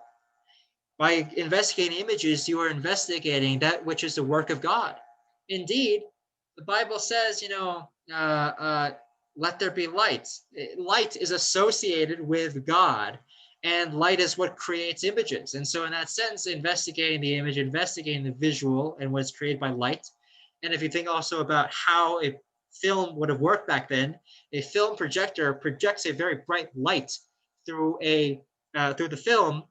By investigating images, you are investigating that which is the work of God. Indeed, the Bible says, let there be light. Light is associated with God, and light is what creates images. And so in that sense, investigating the image, investigating the visual and what's created by light. And if you think also about how a film would have worked back then, a film projector projects a very bright light through through the film.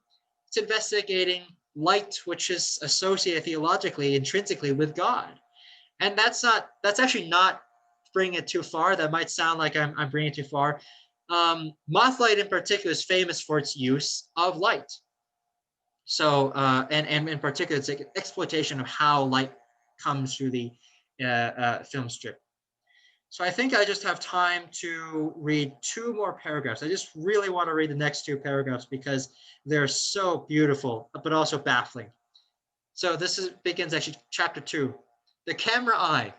It's investigating light, which is associated theologically, intrinsically with God. And that's actually not bringing it too far. That might sound like I'm bringing it too far. Mothlight in particular is famous for its use of light. So, and in particular, it's like exploitation of how light comes through the film strip. So I think I just have time to read two more paragraphs. I just really want to read the next two paragraphs because they're so beautiful, but also baffling. So begins actually chapter 2. The camera eye.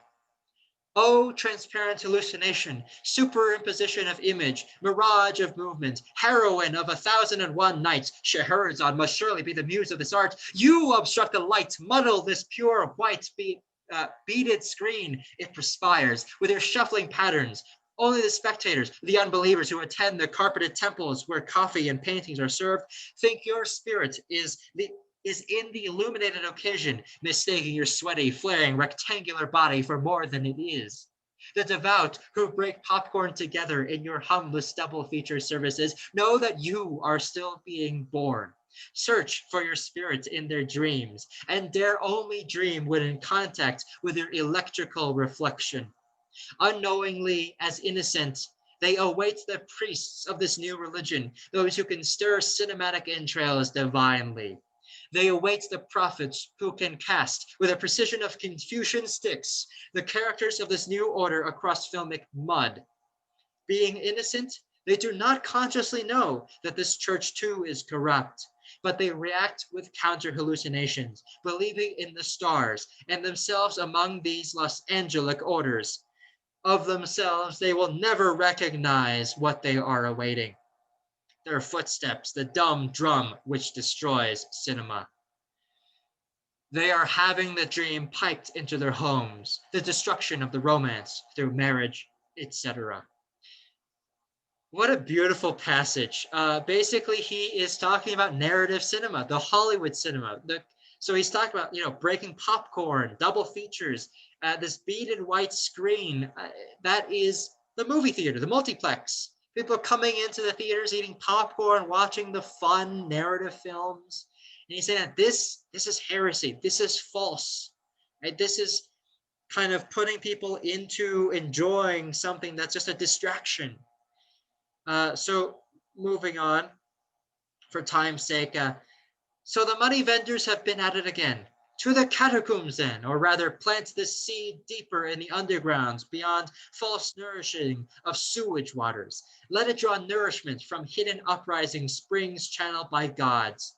Oh, transparent hallucination, superimposition of image, mirage of movement, heroine of 1001 nights. Scheherazade must surely be the muse of this art. You obstruct the light, muddle this pure white beaded screen. It perspires with your shuffling patterns. Only the spectators, the unbelievers who attend the carpeted temples where coffee and paintings are served, think your spirit is in the illuminated occasion, mistaking your sweaty, flaring, rectangular body for more than it is. The devout who break popcorn together in your humblest double-feature services know that you are still being born. Search for your spirit in their dreams, and dare only dream when in contact with your electrical reflection. Unknowingly as innocent, they await the priests of this new religion, those who can stir cinematic entrails divinely. They await the prophets who can cast, with a precision of Confucian sticks, the characters of this new order across filmic mud. Being innocent, they do not consciously know that this church too is corrupt, but they react with counter-hallucinations, believing in the stars and themselves among these Los Angelic orders. Of themselves, they will never recognize what they are awaiting. Their footsteps, the dumb drum which destroys cinema. They are having the dream piped into their homes, the destruction of the romance through marriage, etc. What a beautiful passage. Basically, he is talking about narrative cinema, the Hollywood cinema. So he's talking about, breaking popcorn, double features, this beaded white screen. That is the movie theater, the multiplex. People are coming into the theaters, eating popcorn, watching the fun narrative films. And he's saying that this is heresy. This is false. Right? This is kind of putting people into enjoying something that's just a distraction. So moving on, for time's sake. So the money vendors have been at it again. To the catacombs then, or rather plant the seed deeper in the undergrounds beyond false nourishing of sewage waters. Let it draw nourishment from hidden uprising springs channeled by gods.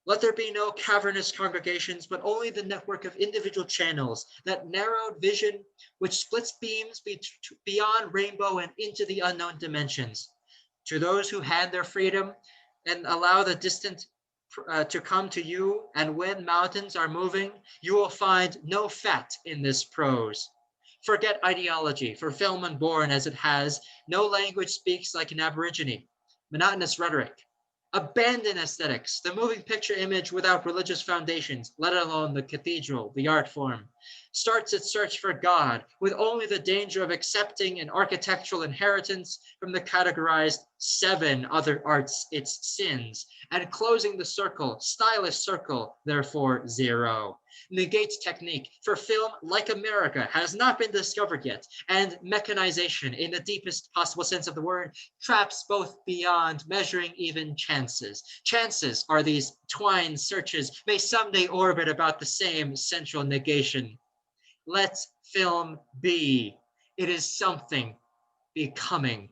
Let there be no cavernous congregations, but only the network of individual channels, that narrowed vision which splits beams beyond rainbow and into the unknown dimensions. To those who had their freedom and allow the distant to come to you, and when mountains are moving, you will find no fat in this prose. Forget ideology, for film unborn as it has, no language speaks like an aborigine. Monotonous rhetoric. Abandon aesthetics, the moving picture image without religious foundations, let alone the cathedral, the art form. starts its search for God with only the danger of accepting an architectural inheritance from the categorized 7 other arts, its sins, and closing the circle, stylist circle, therefore 0. Negates technique, for film, like America, has not been discovered yet, and mechanization, in the deepest possible sense of the word, traps both beyond measuring even chances. Chances are these twined searches may someday orbit about the same central negation. Let film be. It is something becoming.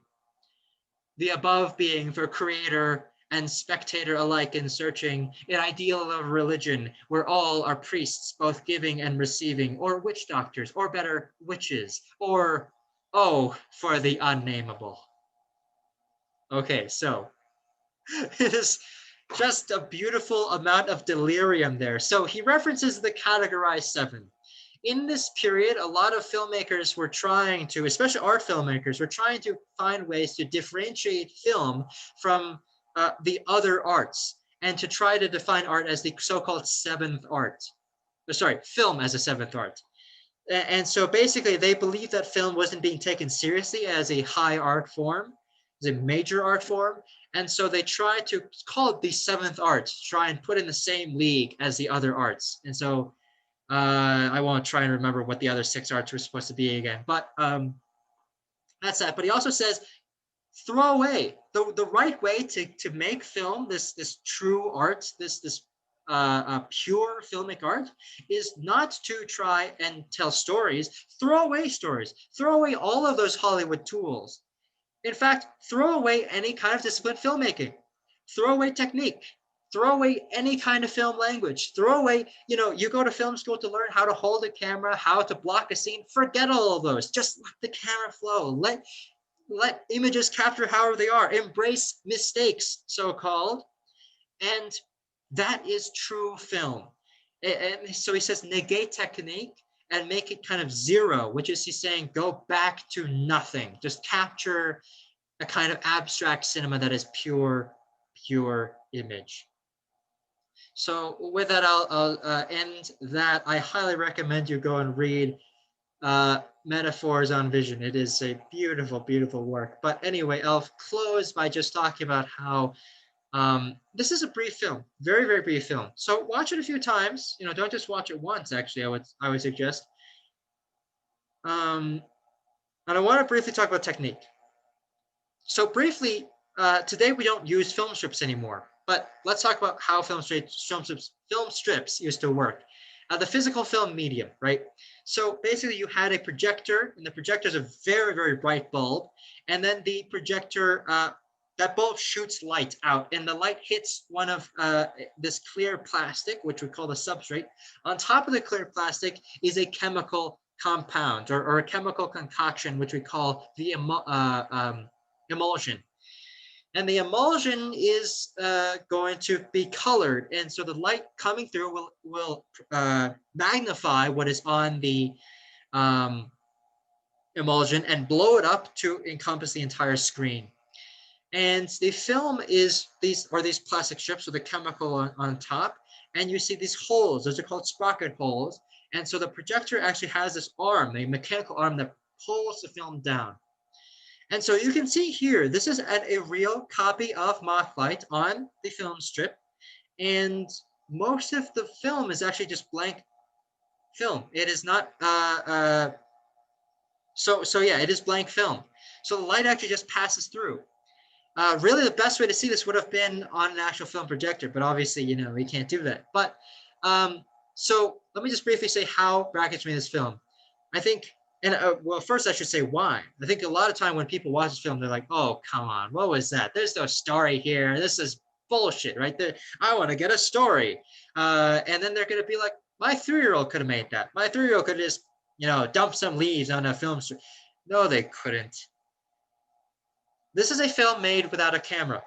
The above being for creator and spectator alike in searching an ideal of religion where all are priests, both giving and receiving, or witch doctors, or better, witches, or, oh, for the unnameable. Okay, so it is just a beautiful amount of delirium there. So he references the categorized 7. In this period, a lot of filmmakers were trying to, especially art filmmakers, were trying to find ways to differentiate film from the other arts and to try to define art as the so-called 7th art. Sorry, film as a 7th art. And so basically they believed that film wasn't being taken seriously as a high art form, as a major art form. And so they tried to call it the 7th art, try and put in the same league as the other arts. And so I won't try and remember what the other 6 arts were supposed to be again, but that's that. But he also says, throw away the right way to make film, this true art, this pure filmic art, is not to try and tell stories. Throw away stories. Throw away all of those Hollywood tools. In fact, throw away any kind of disciplined filmmaking. Throw away technique. Throw away any kind of film language. Throw away, you go to film school to learn how to hold a camera, how to block a scene. Forget all of those. Just let the camera flow. Let images capture however they are. Embrace mistakes, so-called. And that is true film. And so he says, negate technique and make it kind of 0, which is he's saying, go back to nothing. Just capture a kind of abstract cinema that is pure image. So with that, I'll end that. I highly recommend you go and read Metaphors on Vision. It is a beautiful, beautiful work. But anyway, I'll close by just talking about how this is a brief film, very, very brief film. So watch it a few times. Don't just watch it once. Actually, I would suggest. And I want to briefly talk about technique. So briefly, today we don't use film strips anymore, but let's talk about how film strips used to work. The physical film medium, right? So basically you had a projector, and the projector is a very, very bright bulb, and then the projector, that bulb shoots light out, and the light hits one of this clear plastic, which we call the substrate. On top of the clear plastic is a chemical compound or a chemical concoction, which we call the emulsion. And the emulsion is going to be colored, and so the light coming through will magnify what is on the emulsion and blow it up to encompass the entire screen. And the film is these plastic strips with a chemical on top, and you see these holes. Those are called sprocket holes. And so the projector actually has this arm, a mechanical arm that pulls the film down. And so you can see here, this is a real copy of Mothlight on the film strip. And most of the film is actually just blank film. It is not, so yeah, it is blank film. So the light actually just passes through. Really, the best way to see this would have been on an actual film projector, but obviously, we can't do that. But so let me just briefly say how Brakhage made this film. I think, and well, first I should say why. I think a lot of time when people watch this film, they're like, "Oh, come on, what was that? There's no story here. This is bullshit, right? I want to get a story." And then they're going to be like, "My 3-year-old could have made that. My 3-year-old could just, dump some leaves on a film strip." No, they couldn't. This is a film made without a camera.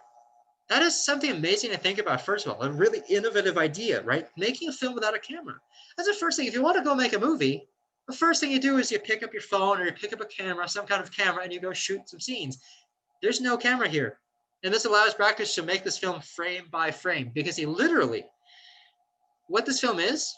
That is something amazing to think about, first of all. A really innovative idea, right? Making a film without a camera. That's the first thing. If you want to go make a movie, the first thing you do is you pick up your phone or you pick up a camera, some kind of camera, and you go shoot some scenes. There's no camera here. And this allows Brakhage to make this film frame by frame, because he literally, what this film is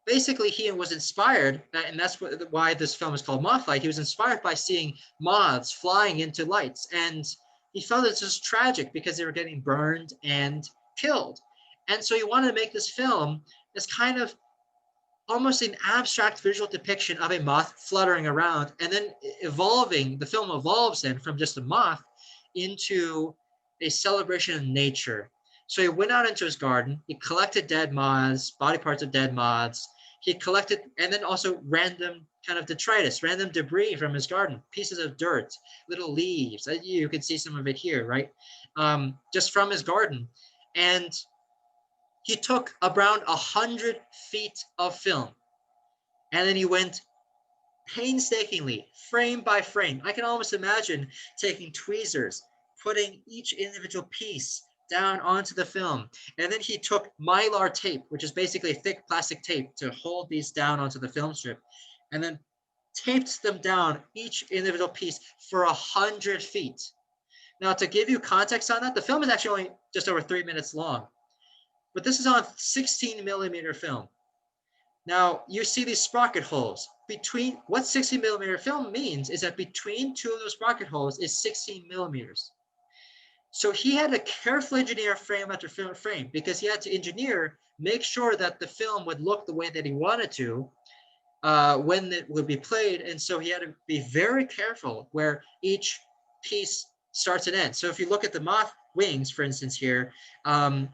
basically he was inspired, and that's why this film is called Mothlight. He was inspired by seeing moths flying into lights, and he felt it's just tragic because they were getting burned and killed. And so he wanted to make this film as kind of almost an abstract visual depiction of a moth fluttering around, and then evolving. The film evolves then from just a moth into a celebration of nature. So he went out into his garden, he collected dead moths, body parts of dead moths. He collected, and then also random kind of detritus, random debris from his garden, pieces of dirt, little leaves. You can see some of it here, right? Just from his garden. And he took around 100 feet of film, and then he went painstakingly, frame by frame. I can almost imagine taking tweezers, putting each individual piece down onto the film. And then he took mylar tape, which is basically thick plastic tape, to hold these down onto the film strip, and then taped them down, each individual piece, for 100 feet. Now, to give you context on that, the film is actually only just over 3 minutes long, but this is on 16 millimeter film. Now, you see these sprocket holes. Between what 16 millimeter film means is that between two of those sprocket holes is 16 millimeters. So he had to carefully engineer frame after frame, because he had to make sure that the film would look the way that he wanted to when it would be played. And so he had to be very careful where each piece starts and ends. So if you look at the moth wings, for instance, here,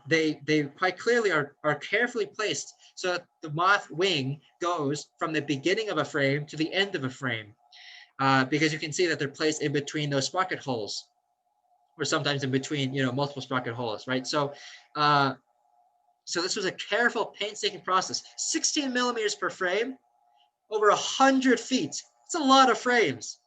they quite clearly are carefully placed so that the moth wing goes from the beginning of a frame to the end of a frame, because you can see that they're placed in between those sprocket holes, or sometimes in between, multiple sprocket holes, right? So this was a careful, painstaking process. 16 millimeters per frame, over 100 feet. It's a lot of frames.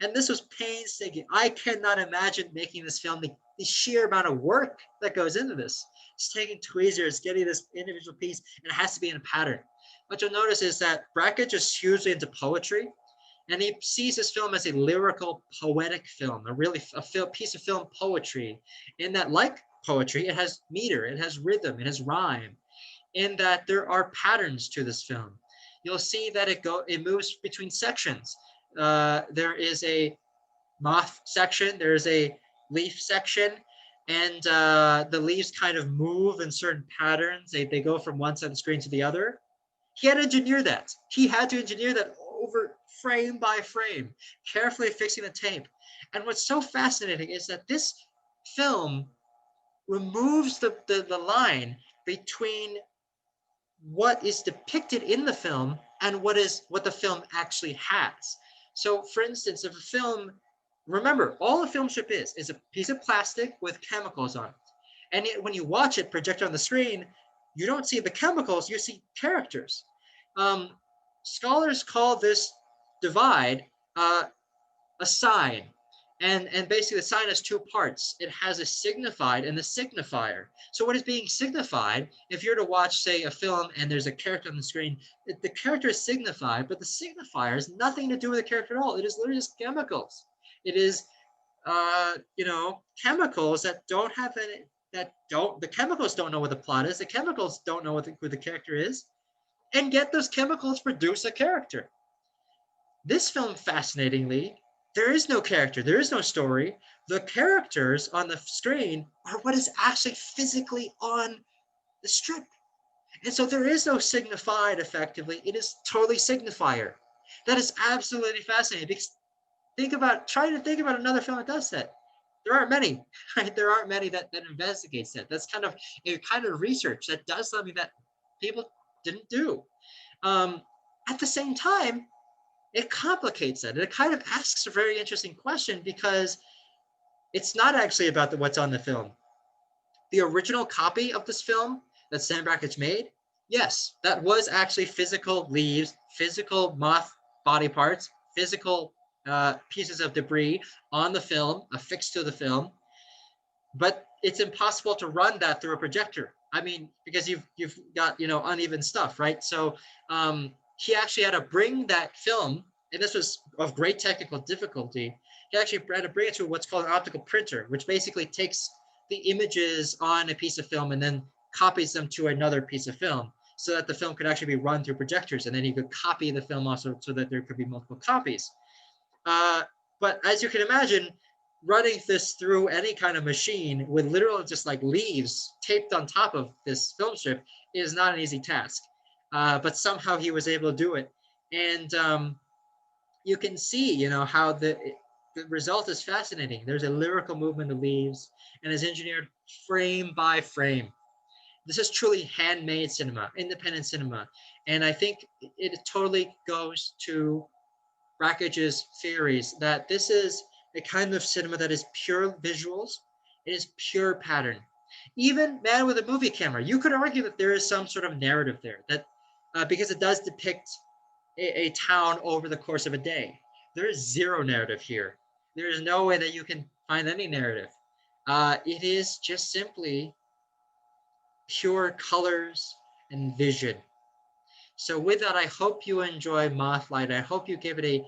And this was painstaking. I cannot imagine making this film, the sheer amount of work that goes into this. Just taking tweezers, getting this individual piece, and it has to be in a pattern. What you'll notice is that Brakhage is hugely into poetry, and he sees this film as a lyrical, poetic film, a piece of film poetry, in that, like poetry, it has meter, it has rhythm, it has rhyme, in that there are patterns to this film. You'll see that it moves between sections. There is a moth section, there's a leaf section, and the leaves kind of move in certain patterns. They go from one side of the screen to the other. He had to engineer that. He had to engineer that over frame by frame, carefully fixing the tape. And what's so fascinating is that this film removes the line between what is depicted in the film and what the film actually has. So, for instance, if a film, remember, all a film strip is a piece of plastic with chemicals on it. And when you watch it projected on the screen, you don't see the chemicals, you see characters. Scholars call this divide a sign. And basically the sign has two parts. It has a signified and a signifier. So what is being signified, if you're to watch, say, a film and there's a character on the screen, the character is signified, but the signifier has nothing to do with the character at all. It is literally just chemicals. It is, chemicals that don't have any, the chemicals don't know what the plot is. The chemicals don't know who the character is. And yet those chemicals produce a character. This film, fascinatingly, there is no character, there is no story. The characters on the screen are what is actually physically on the strip. And so there is no signified, effectively. It is totally signifier. That is absolutely fascinating, because try to think about another film that does that. There aren't many, right? There aren't many that investigates that. That's kind of a kind of research that does something that people didn't do. At the same time, it complicates it. It kind of asks a very interesting question, because it's not actually about what's on the film. The original copy of this film that Stan Brakhage made, yes, that was actually physical leaves, physical moth body parts, physical pieces of debris on the film, affixed to the film. But it's impossible to run that through a projector. I mean, because you've got uneven stuff, right? So he actually had to bring that film, and this was of great technical difficulty. He actually had to bring it to what's called an optical printer, which basically takes the images on a piece of film and then copies them to another piece of film. so that the film could actually be run through projectors, and then he could copy the film also so that there could be multiple copies. Uh, but as you can imagine, running this through any kind of machine with literally just like leaves taped on top of this film strip is not an easy task. But somehow he was able to do it. And you can see, how the result is fascinating. There's a lyrical movement of leaves and is engineered frame by frame. This is truly handmade cinema, independent cinema. And I think it totally goes to Brakhage's theories that this is a kind of cinema that is pure visuals, it is pure pattern. Even Man with a Movie Camera, you could argue that there is some sort of narrative there, that because it does depict a town over the course of a day. There is zero narrative here. There is no way that you can find any narrative. It is just simply pure colors and vision. So with that, I hope you enjoy Mothlight. I hope you give it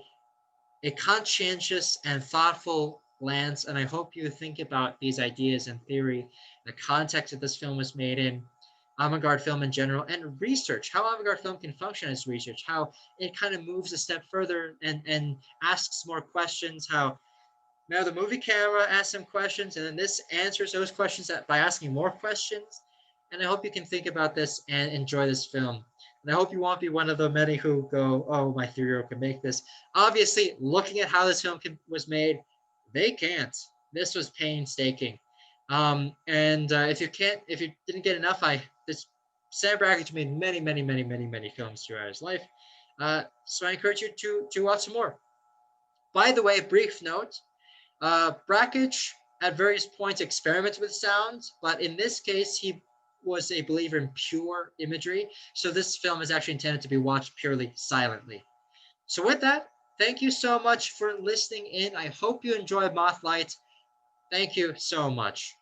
a conscientious and thoughtful glance, and I hope you think about these ideas and theory, the context that this film was made in, avant-garde film in general, and research, how avant-garde film can function as research, how it kind of moves a step further and asks more questions, how now the movie camera asks some questions, and then this answers those questions by asking more questions. And I hope you can think about this and enjoy this film. And I hope you won't be one of the many who go, "Oh, my 3-year-old can make this." Obviously, looking at how this film was made, they can't. This was painstaking. And if you didn't get enough, Sam Brakhage made many, many, many, many, many films throughout his life. So I encourage you to watch some more. By the way, brief note: Brakhage at various points experiments with sounds, but in this case, he was a believer in pure imagery. So this film is actually intended to be watched purely silently. So with that, thank you so much for listening in. I hope you enjoyed Mothlight. Thank you so much.